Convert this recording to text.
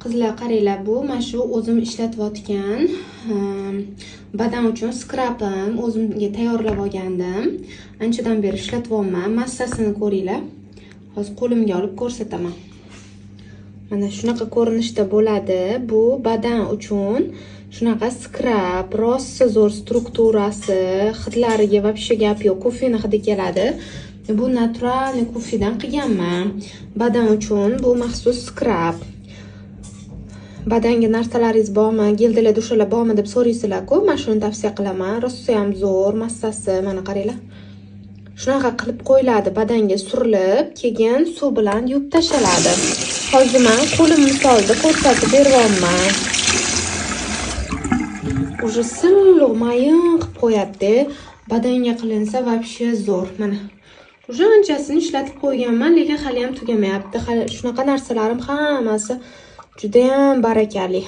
Qizlar qaranglar, bu mana shu o'zim ishlatayotgan badan uchun skrabim, o'zimga tayyorlab olgandim. Anchadan beri ishlatyapman. Massasini ko'ringlar. Hozir qo'limga olib ko'rsataman. Mana shunaqa ko'rinishda bo'ladi. Bu badan uchun shunaqa skrab, rosa zo'r strukturasi, hidlariga вообще gap yo'q. Kofeni hidi keladi. Bu naturalniy kofidan qilganman. Badan uchun bu maxsus skrab. Badanga narsalaringiz bormi, gildilar, dushalar bormi deb so'raysizlar-ku, men shuni tavsiya qilaman. Rosa ham zo'r, massasi, mana qaranglar. Shunaqa qilib qo'yiladi, badanga surilib, keyin suv bilan yuvib tashaladi. Hozir men qo'lim misolida ko'rsatib beryapman. Уже silliq mayin qilib qo'yadi. Badanga qilinsa вообще zo'r. Mana уже anchasini ishlatib qo'yganman, lekin hali ham tugamayapti. Hali shunaqa narsalarim hammasi juda ham barakali.